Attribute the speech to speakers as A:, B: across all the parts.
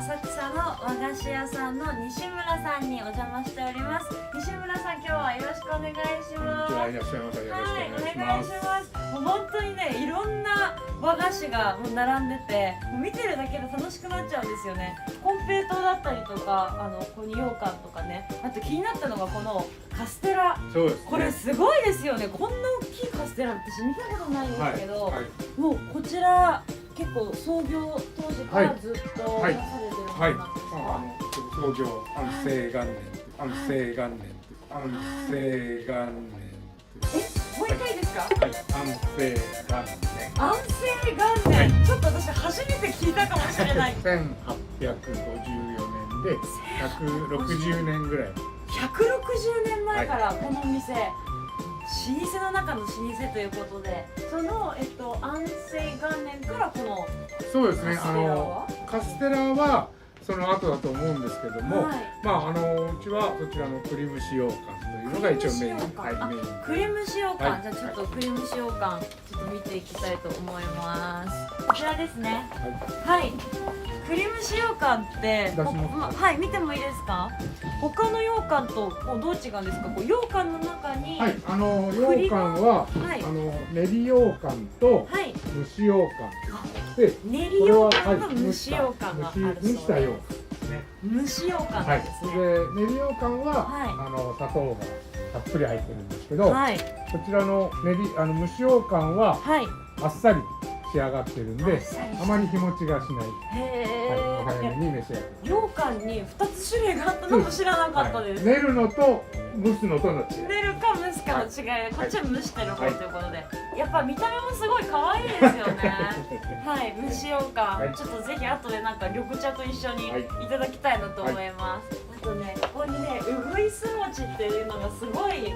A: 浅草の和菓子屋さんの西村さんにお邪魔しております。西村さん、今日はよろしくお願いします。
B: いらっしゃいませ。よろしくお願いします。
A: もう本当にね、いろんな和菓子がもう並んでて、もう見てるだけで楽しくなっちゃうんですよね。コンペイトーだったりとか、ここに羊羹とかね、あと気になったのがこのカステラ。
B: そうですね。
A: これすごいですよね。こんな大きいカステラ私見たことないんですけど、もうこちら結構創業当時からずっと出されてるものなんですか？
B: 創業安政元年、安政元年、安政元年。
A: もう一回ですか？
B: はい、安政元年。
A: 安政元年。ちょっと私初めて聞いたかもしれない。
B: 1854年で160年ぐらい。
A: 160年前からこのお店、老舗の中の老舗ということで、その安政元年からこの
B: そうですね。
A: カステラは
B: カステラはその後だと思うんですけども、
A: はい、
B: まあうちはそちらの栗蒸し羊羹というのが一応メイン。はい、メイン。
A: 栗蒸し羊羹、
B: はい、
A: じゃあちょっと栗蒸し羊羹ちょっと見ていきたいと思います。こちらですね。はい。はい、栗蒸し羊羹ってはい、見てもいいですか？他の羊羹とどう違うんですか？羊羹の中に、
B: はい、羊羹は、はい、練り羊羹と蒸し羊羹で、
A: 練り羊羹と蒸し羊羹があるそうです。
B: 蒸した羊羹ね。
A: 蒸し羊羹なんですね。
B: で、練り羊羹は、砂糖がたっぷり入ってるんですけど、はい、こちらの蒸し羊羹は、はい、あっさり仕上がってるんで、あまり日持ちがしない。お早めに召し上がる。
A: 羊羹に2つ種類があったのも知らなかったです。
B: 練るのと蒸すのとの違い。
A: 練るか蒸すかの違い、こっちは蒸してる方ということで、やっぱ見た目もすごい可愛いですよね。はい、蒸し羊羹、ちょっとぜひ後でなんか緑茶と一緒にいただきたいなと思います。あとね、ここにね、うぐいす餅っていうのがすごい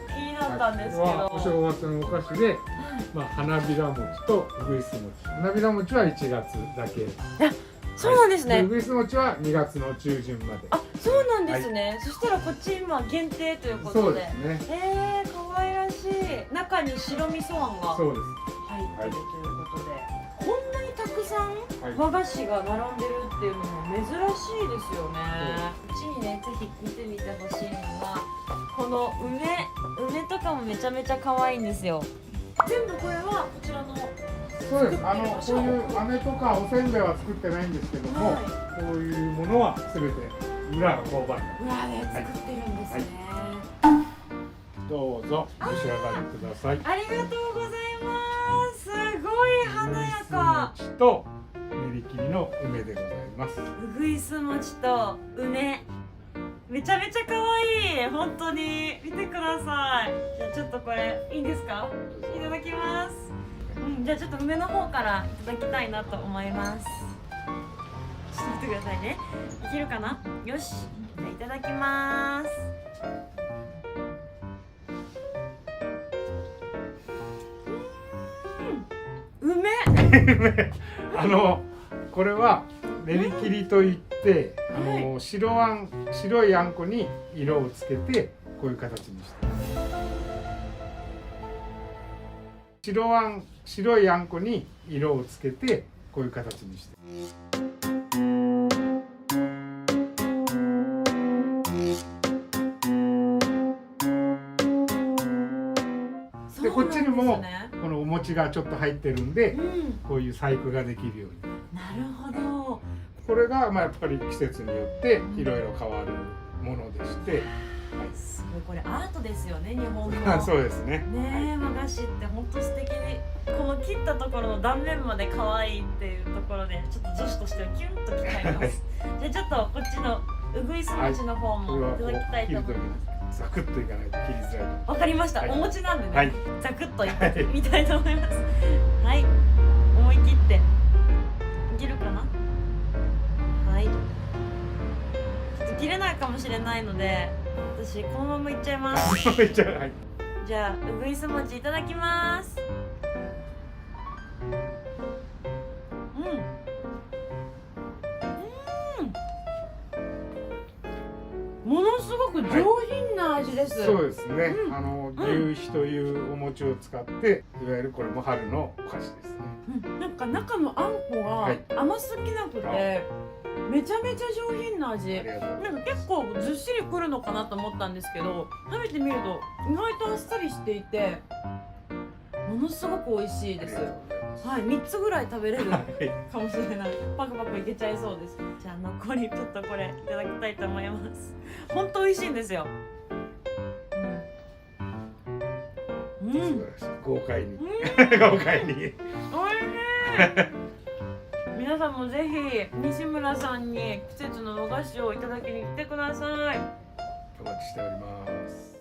A: 気になったんですけど、
B: お正月のお菓子で、花びら餅とうぐいす餅。花びら餅は1月だけ。
A: そうなんですね。
B: うぐいす餅は2月の中旬まで。
A: あ、そうなんですね。そしたらこっち今限定ということで。
B: そうですね。
A: 可愛らしい。中に白味噌あんが入ってるということで、こんなにたくさん和菓子が並んでるっていうのも珍しいですよね。うちにね、ぜひ見てみてほしいのがこの梅とかもめちゃめちゃ可愛いんですよ。全部これはこちらの。
B: そうです。こういう飴とかおせんべいは作ってないんですけども、こういうものはすべて裏が工場に。
A: 裏で作ってるんですね。
B: どうぞお召し上がりください。
A: ありがとうございます。すごい華やか。
B: うぐいす餅と練り切りの梅でございます。
A: うぐいす餅と梅。めちゃめちゃ可愛い。本当に見てください。じゃあちょっとこれいいですか？いただきます。じゃあちょっと梅の方からいただきたいなと思います。ちょっと待ってくださいね。いけるかな？よし。じゃあいただきます。梅。
B: これは練り切りといって、白いあんこに色をつけてこういう形にして。白いあんこに色をつけてこういう形にして。でこっちにもこのお餅がちょっと入ってるんで、こういう細工ができるように。
A: なるほど。
B: これがやっぱり季節によっていろいろ変わるものでして。
A: すごい、これアートですよね、日本の。
B: そうですね。
A: 和菓子って本当素敵に、この切ったところの断面まで可愛いっていうところで、ちょっと女子としてはキュンときちゃいます。じゃあちょっとこっちのうぐいす餅の方もいただきたいと思います。
B: ザクッといかないと切りづらい。
A: わかりました。お餅なんでね、ザクッといってみたいと思います。はい、思い切っていけるかな。はい。ちょっと切れないかもしれないので。私このままいっちゃいます。じゃあうぐいす餅いただきます。ものすごく上品な味です。
B: そうですね。牛皮というお餅を使って、いわゆるこれも春のお菓子ですね。
A: なんか中のあんこが甘すぎなくて、めちゃめちゃ上品な味。なんか結構ずっしりくるのかなと思ったんですけど、食べてみると意外とあっさりしていて、ものすごく美味しいです。はい、3つぐらい食べれるかもしれない。パクパクいけちゃいそうです。じゃあ残りちょっとこれいただきたいと思います。本当美味しいんですよ。
B: 豪快に。豪快に。
A: おいしい。皆さんもぜひ西村さんに季節の和菓子をいただきに来てください。
B: お待ちしております。